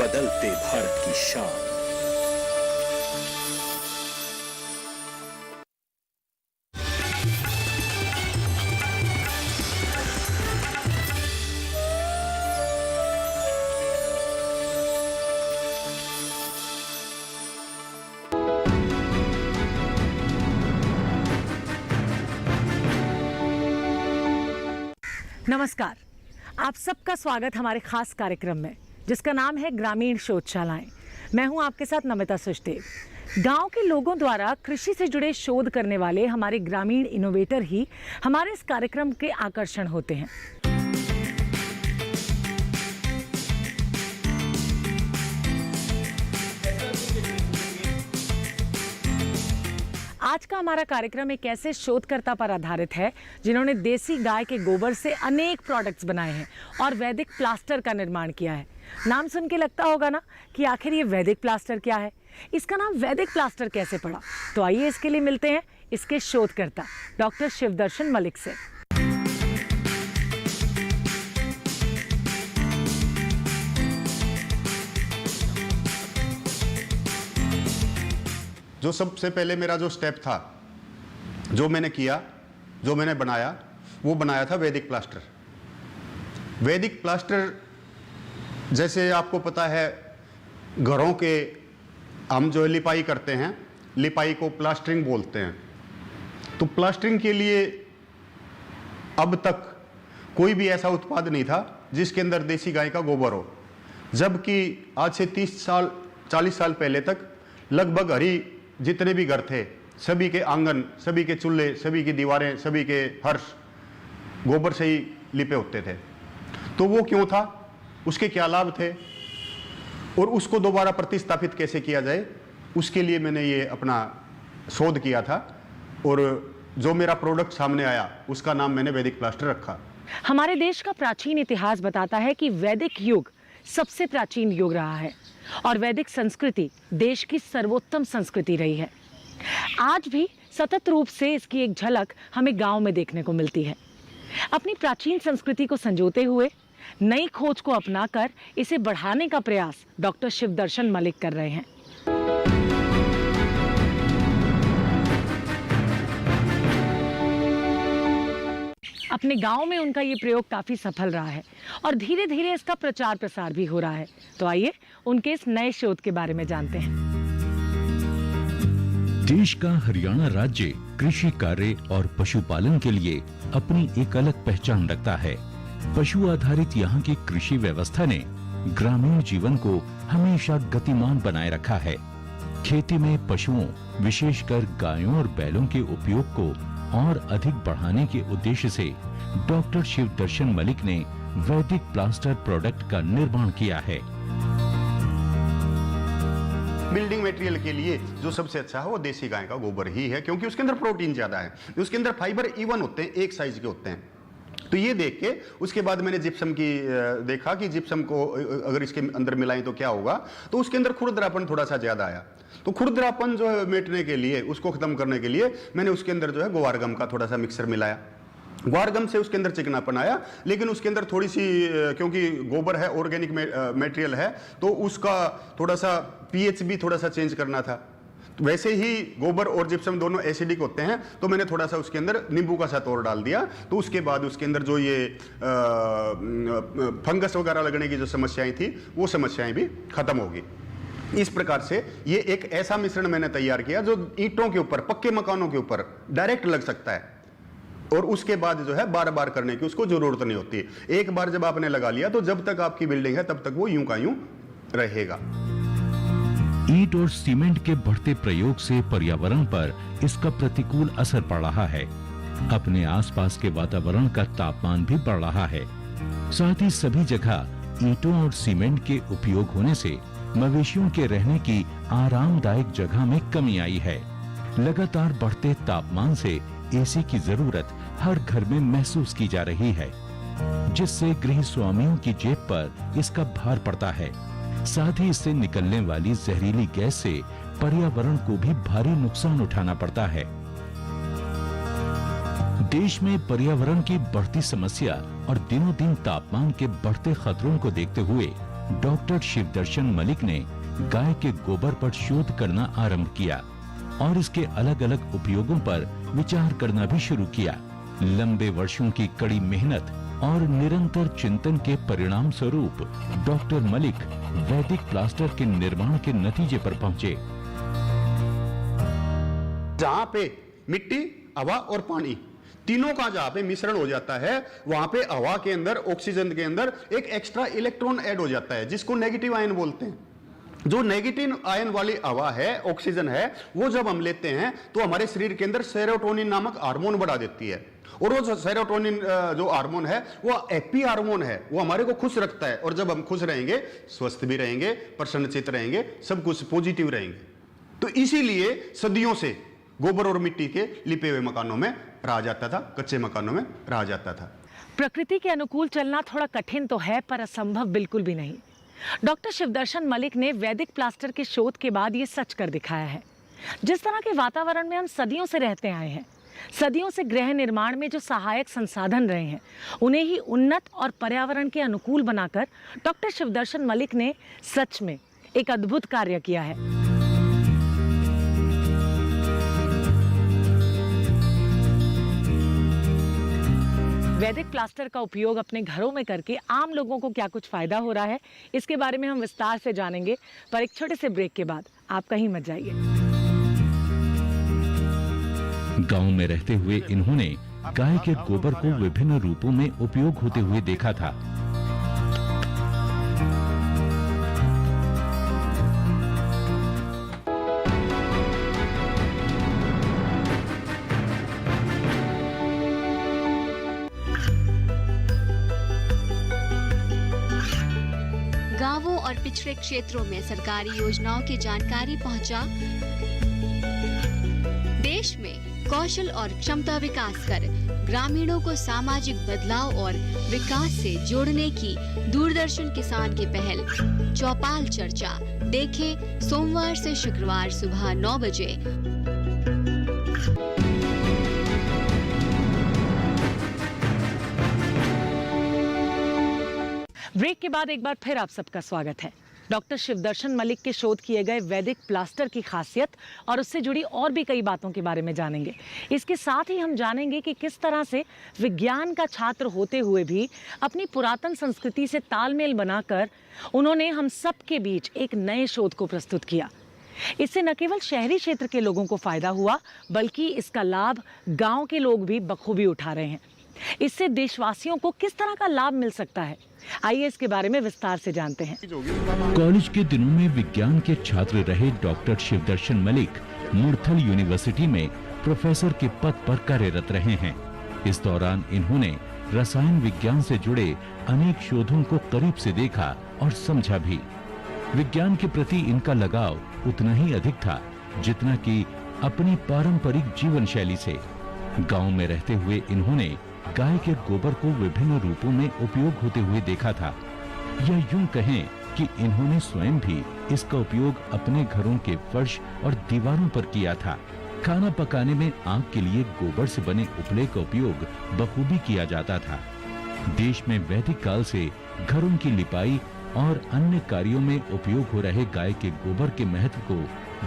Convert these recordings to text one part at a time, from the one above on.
बदलते भारत की शान। नमस्कार, आप सबका स्वागत हमारे खास कार्यक्रम में जिसका नाम है ग्रामीण शोधशालाएं। मैं हूं आपके साथ नमिता सुचदेव। गांव के लोगों द्वारा कृषि से जुड़े शोध करने वाले हमारे ग्रामीण इनोवेटर ही हमारे इस कार्यक्रम के आकर्षण होते हैं। आज का हमारा कार्यक्रम एक ऐसे शोधकर्ता पर आधारित है जिन्होंने देसी गाय के गोबर से अनेक प्रोडक्ट्स बनाए हैं और वैदिक प्लास्टर का निर्माण किया है। नाम सुन के लगता होगा ना कि आखिर ये वैदिक प्लास्टर क्या है, इसका नाम वैदिक प्लास्टर कैसे पड़ा। तो आइए इसके लिए मिलते हैं इसके शोधकर्ता डॉक्टर शिवदर्शन मलिक से। जो सबसे पहले मेरा जो स्टेप था, जो मैंने किया, जो मैंने बनाया, वो बनाया था वैदिक प्लास्टर। वैदिक प्लास्टर जैसे आपको पता है, घरों के हम जो लिपाई करते हैं, लिपाई को प्लास्टरिंग बोलते हैं। तो प्लास्टरिंग के लिए अब तक कोई भी ऐसा उत्पाद नहीं था जिसके अंदर देसी गाय का गोबर हो, जबकि आज से 30 साल 40 साल पहले तक लगभग हरी जितने भी घर थे, सभी के आंगन, सभी के चूल्हे, सभी की दीवारें, सभी के फर्श गोबर से ही लिपे होते थे। तो वो क्यों था, उसके क्या लाभ थे और उसको दोबारा प्रतिस्थापित कैसे किया जाए, उसके लिए मैंने ये अपना शोध किया था और जो मेरा प्रोडक्ट सामने आया उसका नाम मैंने वैदिक प्लास्टर रखा। हमारे देश का प्राचीन इतिहास बताता है कि वैदिक युग सबसे प्राचीन युग रहा है और वैदिक संस्कृति देश की सर्वोत्तम संस्कृति रही है। आज भी सतत रूप से इसकी एक झलक हमें गांव में देखने को मिलती है। अपनी प्राचीन संस्कृति को संजोते हुए नई खोज को अपनाकर इसे बढ़ाने का प्रयास डॉक्टर शिवदर्शन मलिक कर रहे हैं। अपने गांव में उनका ये प्रयोग काफी सफल रहा है और धीरे धीरे इसका प्रचार प्रसार भी हो रहा है। तो आइए उनके इस नए शोध के बारे में जानते हैं। देश का हरियाणा राज्य कृषि कार्य और पशुपालन के लिए अपनी एक अलग पहचान रखता है। पशु आधारित यहाँ की कृषि व्यवस्था ने ग्रामीण जीवन को हमेशा गतिमान बनाए रखा है। खेती में पशुओं, विशेषकर गायों और बैलों के उपयोग को और अधिक बढ़ाने के उद्देश्य से डॉक्टर शिवदर्शन मलिक ने वैदिक प्लास्टर प्रोडक्ट का निर्माण किया है। बिल्डिंग मटेरियल के लिए जो सबसे अच्छा है वो देसी गाय का गोबर ही है, क्योंकि उसके अंदर प्रोटीन ज्यादा है, उसके अंदर फाइबर इवन होते हैं, एक साइज के होते हैं। तो ये देख के उसके बाद मैंने जिप्सम की देखा कि जिप्सम को अगर इसके अंदर मिलाएं तो क्या होगा, तो उसके अंदर खुरदरापन थोड़ा सा ज्यादा आया। तो खुरदरापन जो है मिटने के लिए, उसको खत्म करने के लिए मैंने उसके अंदर जो है ग्वारगम का थोड़ा सा मिक्सर मिलाया। ग्वारगम से उसके अंदर चिकनापन आया, लेकिन उसके अंदर थोड़ी सी, क्योंकि गोबर है, ऑर्गेनिक मटेरियल है, तो उसका थोड़ा सा पीएच भी थोड़ा सा चेंज करना था। तो वैसे ही गोबर और जिप्सम दोनों एसिडिक होते हैं, तो मैंने थोड़ा सा उसके अंदर नींबू का साथ और डाल दिया। तो उसके बाद उसके अंदर जो ये फंगस वगैरह लगने की जो समस्याएं थी, वो समस्याएं भी खत्म होगी। इस प्रकार से ये एक ऐसा मिश्रण मैंने तैयार किया जो ईंटों के ऊपर, पक्के मकानों के ऊपर डायरेक्ट लग सकता है और उसके बाद जो है बार बार करने की उसको जरूरत नहीं होती। एक बार जब आपने लगा लिया तो जब तक आपकी बिल्डिंग है तब तक वो यूं का यूं रहेगा। ईंट और सीमेंट के बढ़ते प्रयोग से पर्यावरण पर इसका प्रतिकूल असर पड़ रहा है। अपने आसपास के वातावरण का तापमान भी बढ़ रहा है। साथ ही सभी जगह ईंटों और सीमेंट के उपयोग होने से मवेशियों के रहने की आरामदायक जगह में कमी आई है। लगातार बढ़ते तापमान से एसी की जरूरत हर घर में महसूस की जा रही है, जिससे गृह स्वामियों की जेब पर इसका भार पड़ता है। साथ ही इससे निकलने वाली जहरीली गैस से पर्यावरण को भी भारी नुकसान उठाना पड़ता है। देश में पर्यावरण की बढ़ती समस्या और दिनों दिन तापमान के बढ़ते खतरों को देखते हुए डॉक्टर शिवदर्शन मलिक ने गाय के गोबर पर शोध करना आरंभ किया और इसके अलग अलग उपयोगों पर विचार करना भी शुरू किया। लंबे वर्षों की कड़ी मेहनत और निरंतर चिंतन के परिणाम स्वरूप डॉक्टर मलिक वैदिक प्लास्टर के निर्माण के नतीजे पर पहुंचे। जहां पे मिट्टी, हवा और पानी तीनों का जहां पे मिश्रण हो जाता है, वहां पे हवा के अंदर, ऑक्सीजन के अंदर एक एक्स्ट्रा इलेक्ट्रॉन ऐड हो जाता है, जिसको नेगेटिव आयन बोलते हैं। जो नेगेटिव आयन वाली हवा है, ऑक्सीजन है, वो जब हम लेते हैं तो हमारे शरीर के अंदर सेरोटोनिन नामक हार्मोन बढ़ा देती है। और वो सेरोटोनिन जो हार्मोन है वो हैप्पी हार्मोन है, वो हमारे को खुश रखता है। और जब हम खुश रहेंगे, स्वस्थ भी रहेंगे, प्रसन्नचित्त रहेंगे, सब कुछ पॉजिटिव रहेंगे। तो इसीलिए सदियों से गोबर और मिट्टी के लिपे हुए मकानों में रहा जाता था, कच्चे मकानों में रहा जाता था। प्रकृति के अनुकूल चलना थोड़ा कठिन तो है, पर असंभव बिल्कुल भी नहीं। डॉक्टर शिवदर्शन मलिक ने वैदिक प्लास्टर के शोध के बाद ये सच कर दिखाया है। जिस तरह के वातावरण में हम सदियों से रहते आए हैं, सदियों से गृह निर्माण में जो सहायक संसाधन रहे हैं, उन्हें ही उन्नत और पर्यावरण के अनुकूल बनाकर डॉक्टर शिवदर्शन मलिक ने सच में एक अद्भुत कार्य किया है। वैदिक प्लास्टर का उपयोग अपने घरों में करके आम लोगों को क्या कुछ फायदा हो रहा है, इसके बारे में हम विस्तार से जानेंगे, पर एक छोटे से ब्रेक के बाद। आप कहीं मत जाइए। गांव में रहते हुए इन्होंने गाय के गोबर को विभिन्न रूपों में उपयोग होते हुए देखा था। गांवों और पिछड़े क्षेत्रों में सरकारी योजनाओं की जानकारी पहुंचा। देश में कौशल और क्षमता विकास कर ग्रामीणों को सामाजिक बदलाव और विकास से जोड़ने की दूरदर्शन किसान की पहल चौपाल चर्चा देखें सोमवार से शुक्रवार सुबह 9 बजे। ब्रेक के बाद एक बार फिर आप सबका स्वागत है। डॉक्टर शिवदर्शन मलिक के शोध किए गए वैदिक प्लास्टर की खासियत और उससे जुड़ी और भी कई बातों के बारे में जानेंगे। इसके साथ ही हम जानेंगे कि किस तरह से विज्ञान का छात्र होते हुए भी अपनी पुरातन संस्कृति से तालमेल बनाकर उन्होंने हम सब के बीच एक नए शोध को प्रस्तुत किया। इससे न केवल शहरी क्षेत्र के लोगों को फायदा हुआ, बल्कि इसका लाभ गांव के लोग भी बखूबी उठा रहे हैं। इससे देशवासियों को किस तरह का लाभ मिल सकता है, आइए इसके बारे में विस्तार से जानते हैं। कॉलेज के दिनों में विज्ञान के छात्र रहे डॉक्टर शिवदर्शन मलिक मुरथल यूनिवर्सिटी में प्रोफेसर के पद पर कार्यरत रहे हैं। इस दौरान इन्होंने रसायन विज्ञान से जुड़े अनेक शोधों को करीब से देखा और समझा भी। विज्ञान के प्रति इनका लगाव उतना ही अधिक था जितना कि अपनी पारंपरिक जीवन शैली से। गांव में रहते हुए इन्होंने गाय के गोबर को विभिन्न रूपों में उपयोग होते हुए देखा था, या यूं कहें कि इन्होंने स्वयं भी इसका उपयोग अपने घरों के फर्श और दीवारों पर किया था। खाना पकाने में आग के लिए गोबर से बने उपले का उपयोग बखूबी किया जाता था। देश में वैदिक काल से घरों की लिपाई और अन्य कार्यों में उपयोग हो रहे गाय के गोबर के महत्व को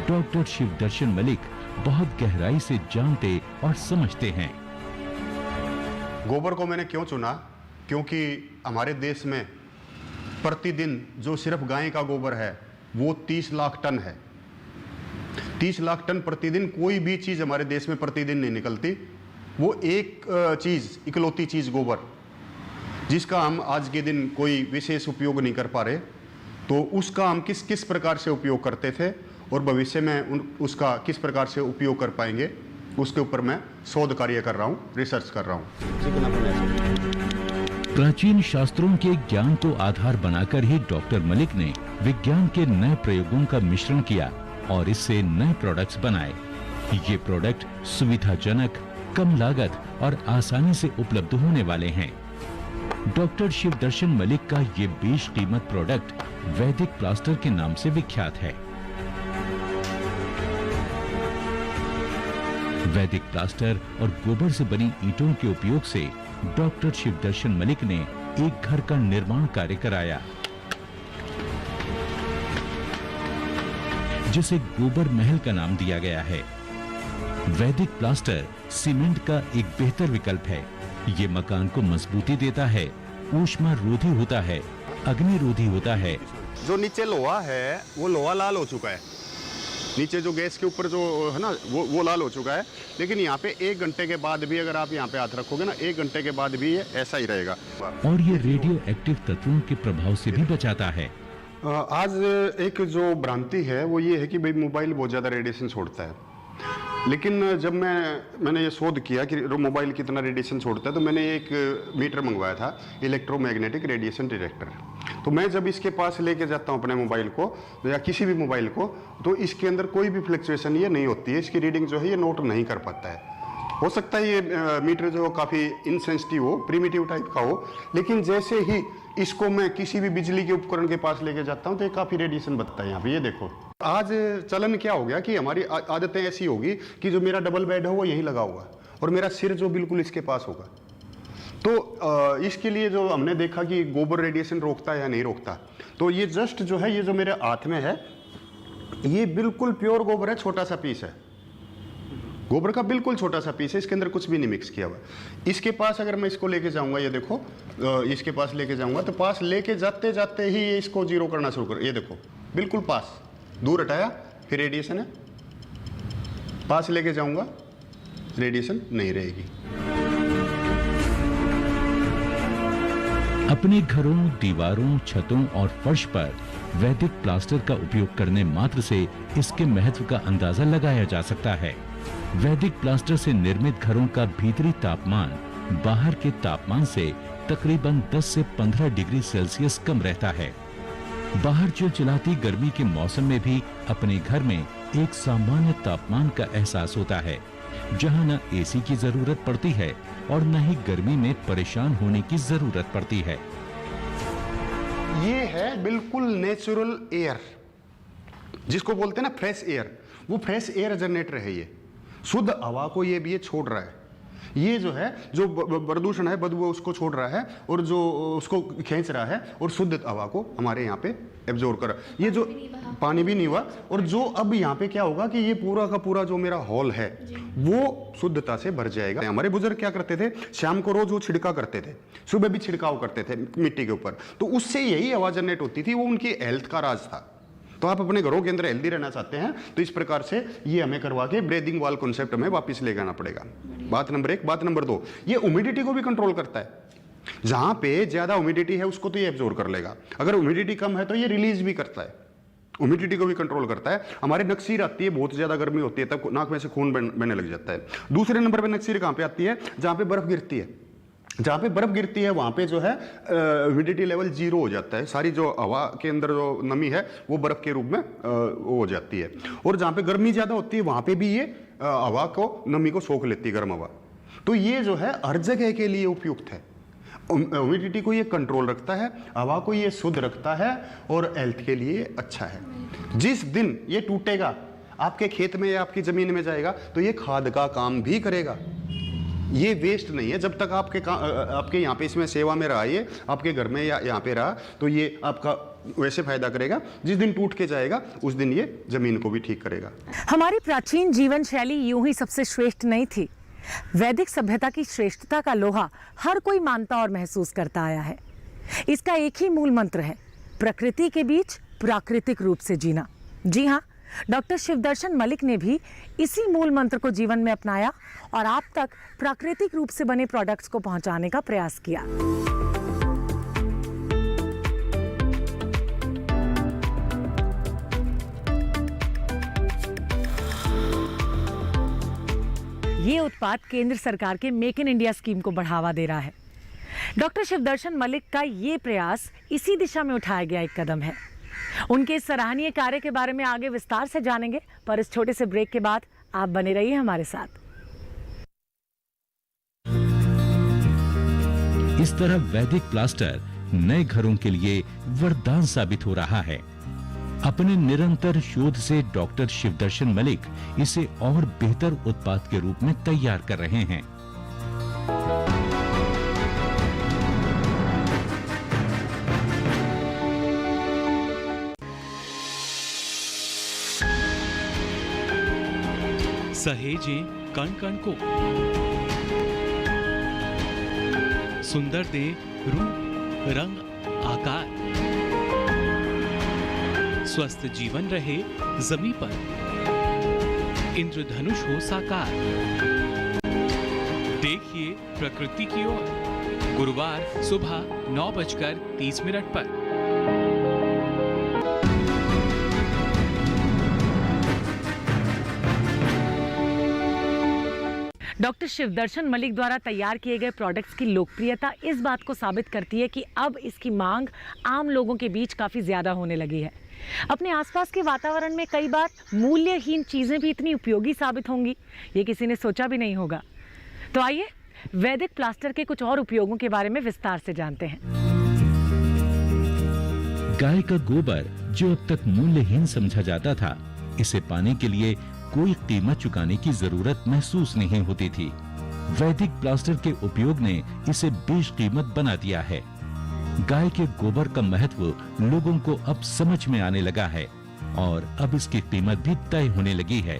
डॉक्टर शिवदर्शन मलिक बहुत गहराई से जानते और समझते हैं। गोबर को मैंने क्यों चुना? क्योंकि हमारे देश में प्रतिदिन जो सिर्फ गाय का गोबर है वो 30 लाख टन है। 30 लाख टन प्रतिदिन कोई भी चीज़ हमारे देश में प्रतिदिन नहीं निकलती। वो एक चीज़, इकलौती चीज़ गोबर, जिसका हम आज के दिन कोई विशेष उपयोग नहीं कर पा रहे। तो उसका हम किस किस प्रकार से उपयोग करते थे और भविष्य में उसका किस प्रकार से उपयोग कर पाएंगे, उसके ऊपर मैं शोध कार्य कर रहा हूँ, रिसर्च कर रहा हूँ। प्राचीन शास्त्रों के ज्ञान को आधार बनाकर ही डॉक्टर मलिक ने विज्ञान के नए प्रयोगों का मिश्रण किया और इससे नए प्रोडक्ट्स बनाए। ये प्रोडक्ट सुविधाजनक, कम लागत और आसानी से उपलब्ध होने वाले हैं। डॉक्टर शिवदर्शन मलिक का ये बेशकीमत प्रोडक्ट वैदिक प्लास्टर के नाम से विख्यात है। वैदिक प्लास्टर और गोबर से बनी ईंटों के उपयोग से डॉक्टर शिवदर्शन मलिक ने एक घर का निर्माण कार्य कराया। जिसे गोबर महल का नाम दिया गया है। वैदिक प्लास्टर सीमेंट का एक बेहतर विकल्प है। ये मकान को मजबूती देता है, ऊष्मा रोधी होता है, अग्नि रोधी होता है। जो नीचे लोहा है वो लोहा लाल हो चुका है, नीचे जो गैस के ऊपर जो है ना वो लाल हो चुका है, लेकिन यहाँ पे 1 घंटे के बाद भी अगर आप यहाँ पे हाथ रखोगे ना, 1 घंटे के बाद भी ये ऐसा ही रहेगा। और ये रेडियो एक्टिव तत्वों के प्रभाव से भी बचाता है। आज एक जो भ्रांति है वो ये है कि भाई मोबाइल बहुत ज़्यादा रेडिएशन छोड़ता है, लेकिन जब मैंने ये शोध किया कि मोबाइल कितना रेडिएशन छोड़ता है, तो मैंने एक मीटर मंगवाया था, इलेक्ट्रोमैग्नेटिक रेडिएशन डिटेक्टर। तो मैं जब इसके पास लेके जाता हूँ अपने मोबाइल को या किसी भी मोबाइल को, तो इसके अंदर कोई भी फ्लक्चुएशन ये नहीं होती है, इसकी रीडिंग जो है ये नोट नहीं कर पाता है। हो सकता है ये मीटर जो काफ़ी इनसेंसिटिव हो, प्रिमिटिव टाइप का हो, लेकिन जैसे ही इसको मैं किसी भी बिजली के उपकरण के पास लेके जाता हूँ तो ये काफ़ी रेडिएशन बनता है। यहाँ पे ये देखो, आज चलन क्या हो गया कि हमारी आदतें ऐसी होगी कि जो मेरा डबल बेड हो वो यहीं लगा होगा और मेरा सिर जो बिल्कुल इसके पास होगा। तो इसके लिए जो हमने देखा कि गोबर रेडिएशन रोकता है या नहीं रोकता, तो ये जस्ट जो है ये जो मेरे हाथ में है ये बिल्कुल प्योर गोबर है, छोटा सा पीस है गोबर का, बिल्कुल छोटा सा पीस है, इसके अंदर कुछ भी नहीं मिक्स किया हुआ। इसके पास अगर मैं इसको लेके जाऊंगा, ये देखो इसके पास लेके जाऊंगा तो पास लेके जाते जाते ही ये इसको जीरो करना शुरू कर, ये देखो बिल्कुल पास, दूर हटाया फिर रेडिएशन है, पास लेके जाऊंगा रेडिएशन नहीं रहेगी। अपने घरों, दीवारों, छतों और फर्श पर वैदिक प्लास्टर का उपयोग करने मात्र से इसके महत्व का अंदाजा लगाया जा सकता है। वैदिक प्लास्टर से निर्मित घरों का भीतरी तापमान बाहर के तापमान से तकरीबन 10 से 15 डिग्री सेल्सियस कम रहता है। बाहर चिलचिलाती गर्मी के मौसम में भी अपने घर में एक सामान्य तापमान का एहसास होता है, जहां न एसी की जरूरत पड़ती है और न ही गर्मी में परेशान होने की जरूरत पड़ती है। ये है बिल्कुल नेचुरल एयर, जिसको बोलते हैं ना फ्रेश एयर, वो फ्रेश एयर जनरेटर है। ये शुद्ध हवा को ये छोड़ रहा है। ये जो है जो प्रदूषण है, बदबू उसको छोड़ रहा है और जो उसको खींच रहा है और शुद्ध हवा को हमारे यहाँ पे एब्जॉर्ब कर रहा है। ये जो पानी भी नहीं हुआ, और जो अब यहाँ पे क्या होगा कि ये पूरा का पूरा जो मेरा हॉल है वो शुद्धता से भर जाएगा। हमारे बुजुर्ग क्या करते थे, शाम को रोज वो छिड़का करते थे, सुबह भी छिड़काव करते थे मिट्टी के ऊपर, तो उससे यही हवा जनरेट होती थी। वो उनकी हेल्थ का राज था। तो आप अपने घरों के अंदर हेल्दी रहना चाहते हैं तो इस प्रकार से ये हमें करवा के ब्रीदिंग वॉल कॉन्सेप्ट में वापस ले जाना पड़ेगा। बात नंबर 1। बात नंबर 2, ये ह्यूमिडिटी को भी कंट्रोल करता है। जहां पे ज्यादा ह्यूमिडिटी है उसको तो ये एब्जॉर्ब कर लेगा, अगर ह्यूमिडिटी कम है तो ये रिलीज भी करता है, ह्यूमिडिटी को भी कंट्रोल करता है। हमारे नक्सीर आती है, बहुत ज्यादा गर्मी होती है तब नाक में से खून बहने लग जाता है। दूसरे नंबर पर नक्सीर कहां पे आती है, जहां पे बर्फ गिरती है। जहाँ पे बर्फ गिरती है वहाँ पे जो है ह्यूमिडिटी लेवल 0 हो जाता है, सारी जो हवा के अंदर जो नमी है वो बर्फ के रूप में वो हो जाती है। और जहाँ पे गर्मी ज़्यादा होती है वहाँ पे भी ये हवा को, नमी को सोख लेती है, गर्म हवा। तो ये जो है हर जगह के लिए उपयुक्त है। ह्यूमिडिटी को ये कंट्रोल रखता है, हवा को ये शुद्ध रखता है और हेल्थ के लिए अच्छा है। जिस दिन ये टूटेगा, आपके खेत में या आपकी ज़मीन में जाएगा तो ये खाद का काम भी करेगा। ये वेस्ट नहीं है। जब तक आपके यहाँ पे इसमें सेवा में रहा, ये आपके घर में या यहाँ पे रहा, तो ये आपका वैसे फायदा करेगा। जिस दिन टूट के जाएगा उस दिन ये जमीन को भी ठीक करेगा। हमारी प्राचीन जीवन शैली यूं ही सबसे श्रेष्ठ नहीं थी। वैदिक सभ्यता की श्रेष्ठता का लोहा हर कोई मानता और महसूस करता आया है। इसका एक ही मूल मंत्र है, प्रकृति के बीच प्राकृतिक रूप से जीना। जी हाँ, डॉक्टर शिवदर्शन मलिक ने भी इसी मूल मंत्र को जीवन में अपनाया और आप तक प्राकृतिक रूप से बने प्रोडक्ट्स को पहुंचाने का प्रयास किया। ये उत्पाद केंद्र सरकार के मेक इन इंडिया स्कीम को बढ़ावा दे रहा है। डॉक्टर शिवदर्शन मलिक का ये प्रयास इसी दिशा में उठाया गया एक कदम है। उनके इस सराहनीय कार्य के बारे में आगे विस्तार से जानेंगे, पर इस छोटे से ब्रेक के बाद आप बने रहिए हमारे साथ। इस तरह वैदिक प्लास्टर नए घरों के लिए वरदान साबित हो रहा है। अपने निरंतर शोध से डॉक्टर शिवदर्शन मलिक इसे और बेहतर उत्पाद के रूप में तैयार कर रहे हैं। सहेजें कण कण को, सुंदर दे रूप रंग आकार, स्वस्थ जीवन रहे जमी पर, इंद्रधनुष हो साकार। देखिए प्रकृति की ओर, गुरुवार सुबह 9:30 पर। डॉक्टर शिवदर्शन मलिक द्वारा तैयार किए गए प्रोडक्ट्स की लोकप्रियता इस बात को साबित करती है कि अब इसकी मांग आम लोगों के बीच काफ़ी ज़्यादा होने लगी है। अपने आसपास के वातावरण में कई बार मूल्यहीन चीज़ें भी इतनी उपयोगी साबित होंगी, ये किसी ने सोचा भी नहीं होगा। तो आइए वैदिक प्लास्टर के कुछ और उपयोगों के बारे में विस्तार से जानते हैं। गाय का गोबर जो अब तक मूल्यहीन समझा जाता था, इसे पाने के लिए कोई कीमत चुकाने की जरूरत महसूस नहीं होती थी। वैदिक प्लास्टर के उपयोग ने इसे बेशकीमत बना दिया है। गाय के गोबर का महत्व लोगों को अब समझ में आने लगा है और अब इसकी कीमत भी तय होने लगी है।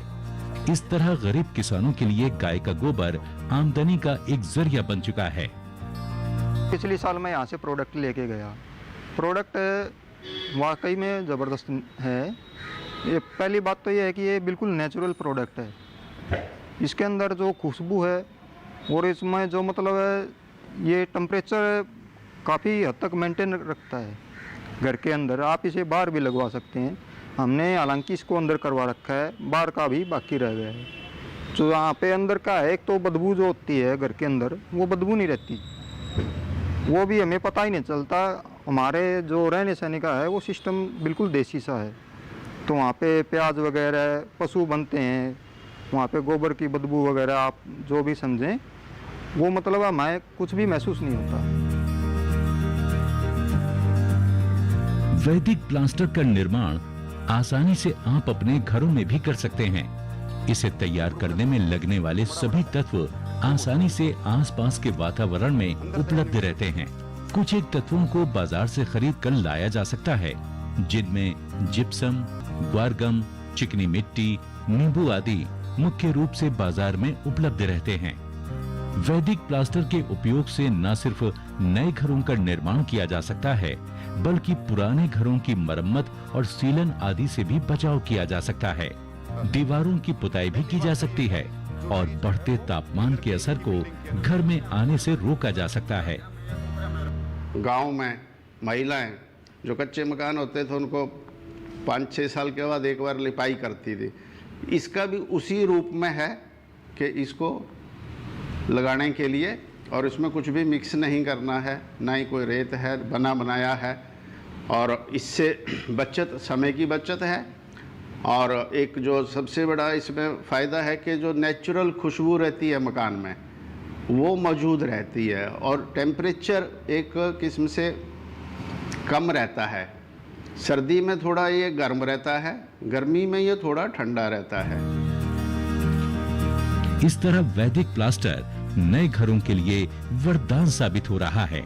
इस तरह गरीब किसानों के लिए गाय का गोबर आमदनी का एक जरिया बन चुका है। पिछले साल मैं यहाँ से प्रोडक्ट लेके गया, प्रोडक्ट वाकई में ज़बरदस्त है। ये पहली बात तो ये है कि ये बिल्कुल नेचुरल प्रोडक्ट है। इसके अंदर जो खुशबू है और इसमें जो मतलब है ये टेम्परेचर काफ़ी हद तक मेंटेन रखता है घर के अंदर। आप इसे बाहर भी लगवा सकते हैं। हमने हालांकि इसको अंदर करवा रखा है, बाहर का भी बाकी रह गया है। जो यहाँ पे अंदर का है, एक तो बदबू जो होती है घर के अंदर, वो बदबू नहीं रहती, वो भी हमें पता ही नहीं चलता। हमारे जो रहने सहने का है वो सिस्टम बिल्कुल देसी सा है। तो वहाँ पे प्याज वगैरह पशु बनते हैं, वहाँ पे गोबर की बदबू वगैरह आप जो भी समझें, वो मतलब हमें कुछ भी महसूस नहीं होता। वैदिक प्लास्टर का निर्माण आसानी से आप अपने घरों में भी कर सकते हैं। इसे तैयार करने में लगने वाले सभी तत्व आसानी से आसपास के वातावरण में उपलब्ध रहते हैं। कुछ एक तत्वों को बाजार से खरीद कर लाया जा सकता है, जिनमें जिप्सम, ग्वारगम, चिकनी मिट्टी, नींबू आदि मुख्य रूप से बाजार में उपलब्ध रहते हैं। वैदिक प्लास्टर के उपयोग से न सिर्फ नए घरों का निर्माण किया जा सकता है, बल्कि पुराने घरों की मरम्मत और सीलन आदि से भी बचाव किया जा सकता है। दीवारों की पुताई भी की जा सकती है और बढ़ते तापमान के असर को घर में आने से रोका जा सकता है। गांव में महिलाएं जो कच्चे मकान होते थे उनको 5-6 साल के बाद एक बार लिपाई करती थी। इसका भी उसी रूप में है कि इसको लगाने के लिए, और इसमें कुछ भी मिक्स नहीं करना है, ना ही कोई रेत है, बना बनाया है। और इससे बचत, समय की बचत है। और एक जो सबसे बड़ा इसमें फ़ायदा है कि जो नेचुरल खुशबू रहती है मकान में वो मौजूद रहती है, और टेम्परेचर एक किस्म से कम रहता है। सर्दी में थोड़ा ये गर्म रहता है, गर्मी में ये थोड़ा ठंडा रहता है। इस तरह वैदिक प्लास्टर नए घरों के लिए वरदान साबित हो रहा है।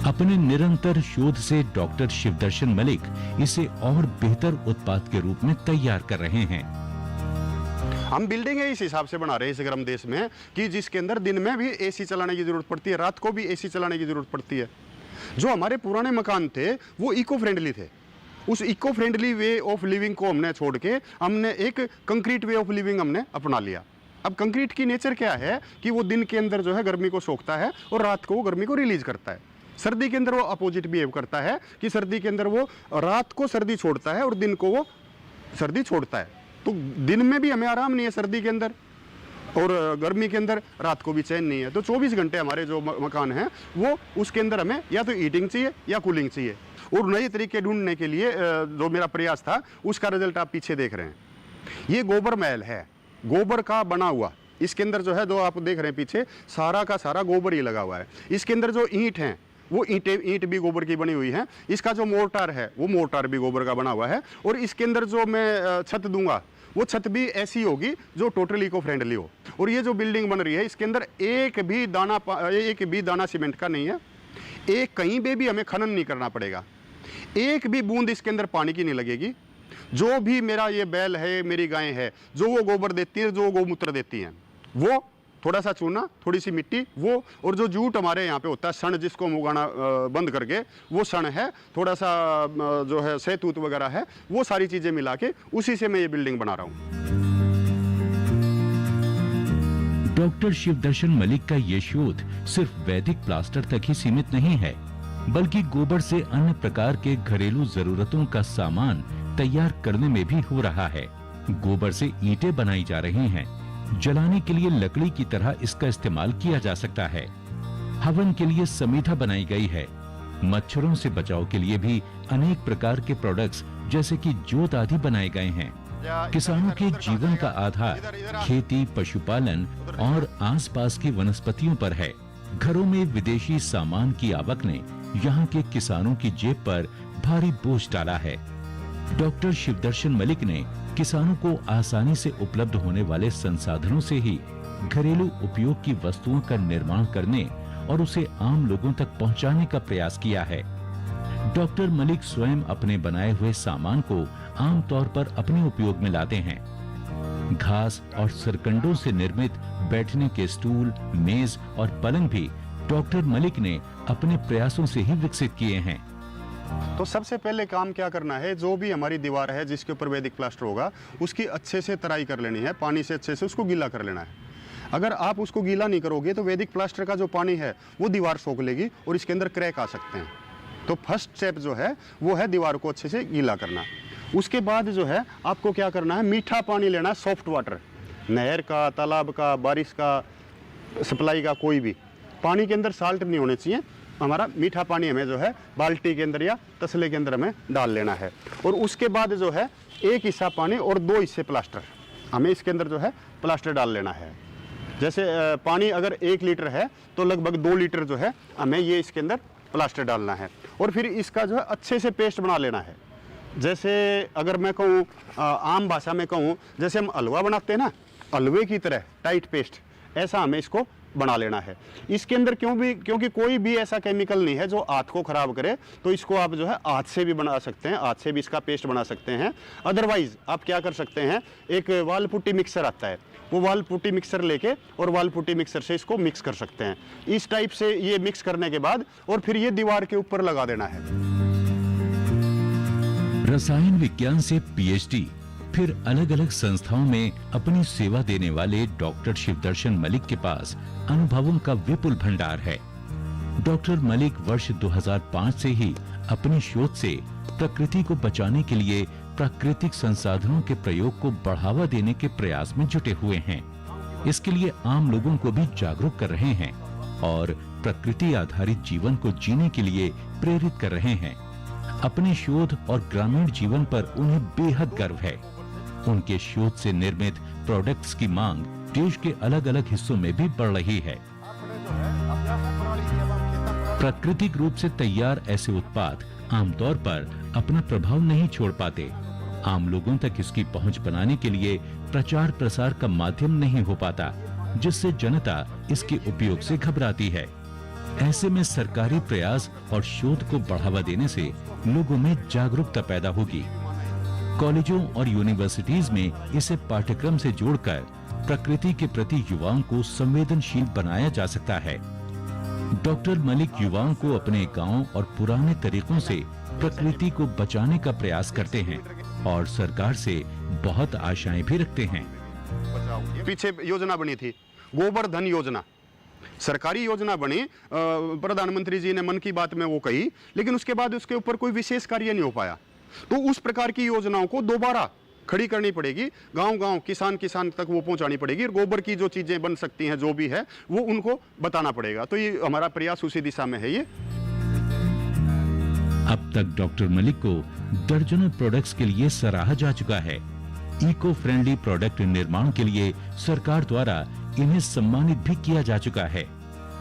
अपने निरंतर शोध से डॉक्टर शिवदर्शन मलिक इसे और बेहतर उत्पाद के रूप में तैयार कर रहे हैं। हम बिल्डिंगें इस हिसाब से बना रहे हैं इस गर्म देश में कि जिसके अंदर दिन में भी एसी चलाने की जरूरत पड़ती है, रात को भी एसी चलाने की जरूरत पड़ती है। जो हमारे पुराने मकान थे वो इको फ्रेंडली थे। उस eco friendly way of living को हमने छोड़ के हमने एक कंक्रीट वे ऑफ लिविंग हमने अपना लिया। अब कंक्रीट की नेचर क्या है कि वो दिन के अंदर जो है गर्मी को सोखता है और रात को वो गर्मी को रिलीज करता है। सर्दी के अंदर वो अपोजिट बिहेव करता है कि सर्दी के अंदर वो रात को सर्दी छोड़ता है और दिन को वो सर्दी छोड़ता है। तो दिन में भी हमें आराम नहीं है सर्दी के अंदर, और गर्मी के अंदर रात को भी चैन नहीं है। तो 24 घंटे हमारे जो मकान हैं वो उसके अंदर हमें या तो हीटिंग चाहिए या कूलिंग चाहिए। और नए तरीके ढूंढने के लिए जो मेरा प्रयास था उसका रिजल्ट आप पीछे देख रहे हैं। ये गोबर महल है, गोबर का बना हुआ। इसके अंदर जो है, जो आप देख रहे हैं पीछे, सारा का सारा गोबर ही लगा हुआ है। इसके अंदर जो ईंट हैं वो ईंट भी गोबर की बनी हुई है। इसका जो मोर्टार है वो मोर्टार भी गोबर का बना हुआ है। और इसके अंदर जो मैं छत दूंगा वो छत भी ऐसी होगी जो टोटली इको फ्रेंडली हो। और ये जो बिल्डिंग बन रही है इसके अंदर एक भी दाना सीमेंट का नहीं है। एक कहीं पे भी हमें खनन नहीं करना पड़ेगा। एक भी बूंद इसके अंदर पानी की नहीं लगेगी। जो भी मेरा ये बैल है, मेरी गाय है, जो वो गोबर देती है, जो गौमूत्र देती हैं, वो थोड़ा सा चूना, थोड़ी सी मिट्टी, वो और जो जूट हमारे यहाँ पे होता है, सन जिसको हम उगाना बंद करके, वो सन है, थोड़ा सा जो है सहतूत वगैरह है, वो सारी चीज़ें मिला के उसी से मैं ये बिल्डिंग बना रहा हूँ। डॉक्टर शिवदर्शन मलिक का ये शोध सिर्फ वैदिक प्लास्टर तक ही सीमित नहीं है, बल्कि गोबर से अन्य प्रकार के घरेलू जरूरतों का सामान तैयार करने में भी हो रहा है। गोबर से ईंटें बनाई जा रही हैं, जलाने के लिए लकड़ी की तरह इसका इस्तेमाल किया जा सकता है, हवन के लिए समीधा बनाई गई है, मच्छरों से बचाव के लिए भी अनेक प्रकार के प्रोडक्ट्स जैसे कि जोत आदि बनाए गए हैं। किसानों के जीवन का आधार खेती, पशुपालन और आसपास की वनस्पतियों पर है। घरों में विदेशी सामान की आवक ने यहाँ के किसानों की जेब पर भारी बोझ डाला है। डॉक्टर शिवदर्शन मलिक ने किसानों को आसानी से उपलब्ध होने वाले संसाधनों से ही घरेलू उपयोग की वस्तुओं का निर्माण करने और उसे आम लोगों तक पहुंचाने का प्रयास किया है। डॉक्टर मलिक स्वयं अपने बनाए हुए सामान को आमतौर पर अपने उपयोग में लाते हैं। घास और सरकंडों से निर्मित बैठने के स्टूल, मेज और पलंग भी डॉक्टर मलिक ने अपने प्रयासों से ही विकसित किए हैं। तो सबसे पहले काम क्या करना है, जो भी हमारी दीवार है जिसके ऊपर वैदिक प्लास्टर होगा, उसकी अच्छे से तराई कर लेनी है, पानी से अच्छे से उसको गीला कर लेना है। अगर आप उसको गीला नहीं करोगे तो वैदिक प्लास्टर का जो पानी है वो दीवार सोख लेगी और इसके अंदर क्रैक आ सकते हैं। तो फर्स्ट स्टेप जो है वो है दीवार को अच्छे से गीला करना। उसके बाद जो है आपको क्या करना है, मीठा पानी लेना है, सॉफ्ट वाटर, नहर का, तालाब का, बारिश का, सप्लाई का, कोई भी पानी के अंदर साल्ट नहीं होने चाहिए। हमारा मीठा पानी हमें जो है बाल्टी के अंदर या तसले के अंदर हमें डाल लेना है। और उसके बाद जो है एक हिस्सा पानी और 2 हिस्से प्लास्टर हमें इसके अंदर जो है प्लास्टर डाल लेना है। जैसे पानी अगर 1 लीटर है तो लगभग 2 लीटर जो है हमें ये इसके अंदर प्लास्टर डालना है। और फिर इसका जो है अच्छे से पेस्ट बना लेना है। जैसे अगर मैं कहूँ आम भाषा में कहूँ, जैसे हम हलवा बनाते हैं ना, हलवे की तरह टाइट पेस्ट, ऐसा हमें इसको बना लेना है। इसके अंदर क्योंकि कोई भी ऐसा केमिकल नहीं है जो हाथ को खराब करे, तो इसको आप जो है हाथ से भी बना सकते हैं, हाथ से भी इसका पेस्ट बना सकते हैं। अदरवाइज आप क्या कर सकते हैं, एक वाल पुट्टी मिक्सर आता है, वो वाल पुट्टी मिक्सर लेके और वाल पुट्टी मिक्सर से इसको मिक्स कर सकते हैं। इस टाइप से ये मिक्स करने के बाद और फिर ये दीवार के ऊपर लगा देना है। रसायन विज्ञान से पीएचडी, फिर अलग अलग संस्थाओं में अपनी सेवा देने वाले डॉक्टर शिवदर्शन मलिक के पास अनुभवों का विपुल भंडार है। डॉक्टर मलिक वर्ष 2005 से ही अपनी शोध से प्रकृति को बचाने के लिए प्राकृतिक संसाधनों के प्रयोग को बढ़ावा देने के प्रयास में जुटे हुए हैं। इसके लिए आम लोगों को भी जागरूक कर रहे हैं और प्रकृति आधारित जीवन को जीने के लिए प्रेरित कर रहे हैं। अपने शोध और ग्रामीण जीवन पर उन्हें बेहद गर्व है। उनके शोध से निर्मित प्रोडक्ट्स की मांग देश के अलग अलग हिस्सों में भी बढ़ रही है। प्राकृतिक रूप से तैयार ऐसे उत्पाद आमतौर पर अपना प्रभाव नहीं छोड़ पाते। आम लोगों तक इसकी पहुंच बनाने के लिए प्रचार प्रसार का माध्यम नहीं हो पाता, जिससे जनता इसके उपयोग से घबराती है। ऐसे में सरकारी प्रयास और शोध को बढ़ावा देने से लोगों में जागरूकता पैदा होगी। कॉलेजों और यूनिवर्सिटीज में इसे पाठ्यक्रम से जोड़कर प्रकृति के प्रति युवाओं को संवेदनशील बनाया जा सकता है। डॉक्टर मलिक युवाओं को अपने गांव और पुराने तरीकों से प्रकृति को बचाने का प्रयास करते हैं और सरकार से बहुत आशाएं भी रखते हैं। पीछे योजना बनी थी गोबर धन योजना, सरकारी योजना बनी, प्रधानमंत्री जी ने मन की बात में वो कही, लेकिन उसके बाद उसके ऊपर कोई विशेष कार्य नहीं हो पाया। तो उस प्रकार की योजनाओं को दोबारा खड़ी करनी पड़ेगी, गांव-गांव, किसान तक वो पहुंचानी पड़ेगी और गोबर की जो चीजें बन सकती हैं, जो भी है, वो उनको बताना पड़ेगा। तो ये हमारा प्रयास उसी दिशा में है। ये अब तक डॉक्टर मलिक को दर्जनों प्रोडक्ट्स के लिए सराहा जा चुका है। इको फ्रेंडली प्रोडक्ट निर्माण के लिए सरकार द्वारा इन्हें सम्मानित भी किया जा चुका है।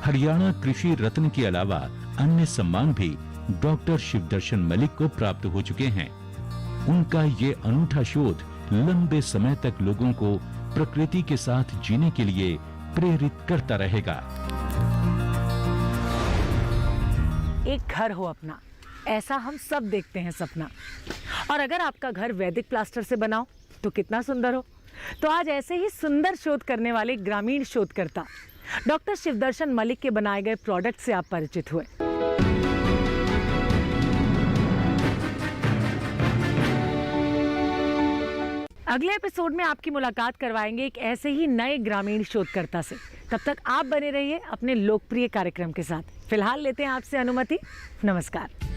हरियाणा कृषि रत्न के अलावा अन्य सम्मान भी डॉक्टर शिवदर्शन मलिक को प्राप्त हो चुके हैं। उनका ये अनूठा शोध लंबे समय तक लोगों को प्रकृति के साथ जीने के लिए प्रेरित करता रहेगा। एक घर हो अपना, ऐसा हम सब देखते हैं सपना। और अगर आपका घर वैदिक प्लास्टर से बना हो तो कितना सुंदर हो। तो आज ऐसे ही सुंदर शोध करने वाले ग्रामीण शोधकर्ता डॉक्टर शिवदर्शन मलिक के बनाए गए प्रोडक्ट से आप परिचित हुए। अगले एपिसोड में आपकी मुलाकात करवाएंगे एक ऐसे ही नए ग्रामीण शोधकर्ता से। तब तक आप बने रहिए अपने लोकप्रिय कार्यक्रम के साथ। फिलहाल लेते हैं आपसे अनुमति। नमस्कार।